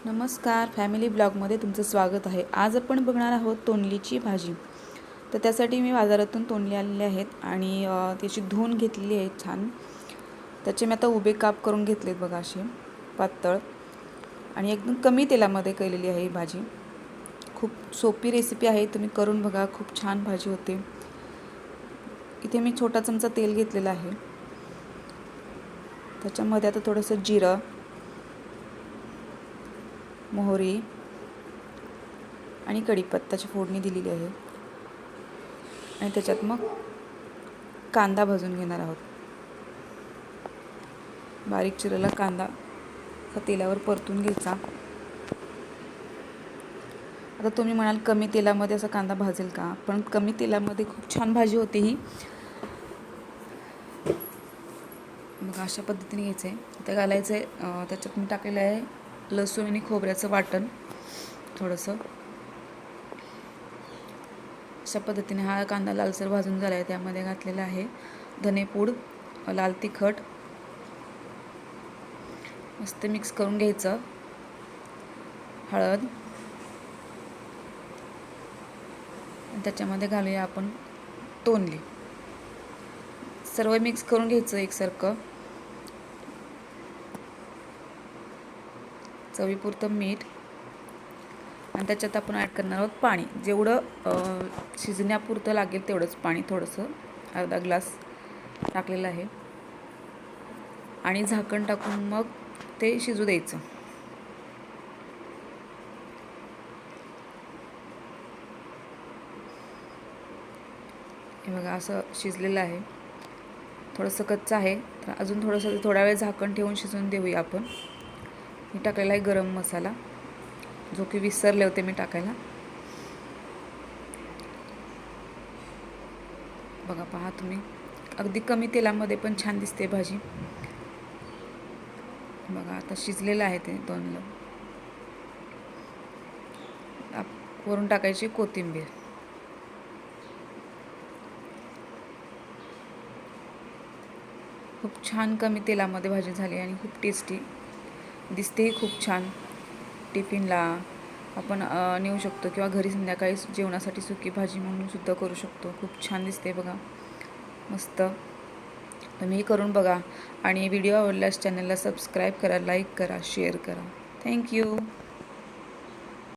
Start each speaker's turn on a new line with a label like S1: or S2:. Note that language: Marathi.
S1: नमस्कार, फॅमिली ब्लॉगमध्ये तुमचं स्वागत आहे। आज आपण बघणार आहोत तोंडलीची भाजी। तर त्यासाठी मी बाजारातून तोंडली आणलेली आहेत आणि त्याची धुवून घेतलेली आहे छान। त्याचे मी आता उभे काप करून घेतलेत बघा, असे पातळ आणि एकदम कमी तेलामध्ये केलेली आहे ही भाजी। खूप सोपी रेसिपी आहे, तुम्ही करून बघा, खूप छान भाजी होते। इथे मी छोटा चमचा तेल घेतलेला आहे। त्याच्यामध्ये आता थोडंसं जिरं, मोहरी आणि कढीपत्त्याची फोडणी दिलेली आहे आणि त्याच्यात मग कांदा भाजून घेणार आहोत। बारीक चिरलेला कांदा तेलावर परतून घ्यायचा। आता तुम्ही म्हणाल कमी तेलामध्ये असा कांदा भाजेल का? पण कमी तेलामध्ये खूप छान भाजी होते ही। मग अशा पद्धतीने घ्यायचं आहे। आता घालायचं आहे, त्याच्यात मी टाकलेलं आहे लसूण आणि खोबऱ्याचं वाटण थोडंसं। अशा पद्धतीने हा कांदा लालसर भाजून झाला आहे। त्यामध्ये घातलेला आहे धनेपूड, लाल तिखट, मस्त मिक्स करून घ्यायचं। हळद, त्याच्यामध्ये घालूया आपण तोंडली। सर्व मिक्स करून घ्यायचं एकसारखं। चवीपुरतं मीठ आणि त्याच्यात आपण ॲड करणार आहोत पाणी। जेवढं शिजण्यापुरतं लागेल तेवढंच पाणी, थोडंसं अर्धा ग्लास टाकलेलं आहे आणि झाकण टाकून मग ते शिजू द्यायचं। हे बघा, असं शिजलेलं आहे। थोडंसं कच्चं आहे, तर अजून थोडंसं थोडा वेळ झाकण ठेवून शिजवून देऊया आपण। मी टाकलेला आहे गरम मसाला, जो की विसरले होते मी टाकायला। बघा, पहा तुम्ही, अगदी कमी तेलामध्ये पण छान दिसते भाजी। बघा, आता शिजलेलं आहे ते तोंडलं। वरून टाकायची कोथिंबीर। खूप छान कमी तेलामध्ये भाजी झाली आणि खूप टेस्टी दिसतेही खूप छान। टिफिनला आपण नेऊ शकतो किंवा घरी संध्याकाळी जेवणासाठी सुकी भाजी म्हणून सुद्धा करू शकतो। खूप छान दिसते बघा, मस्त। तुम्ही करून बघा आणि व्हिडिओ आवडल्यास चॅनलला सबस्क्राईब करा, लाईक करा, शेअर करा। थँक्यू।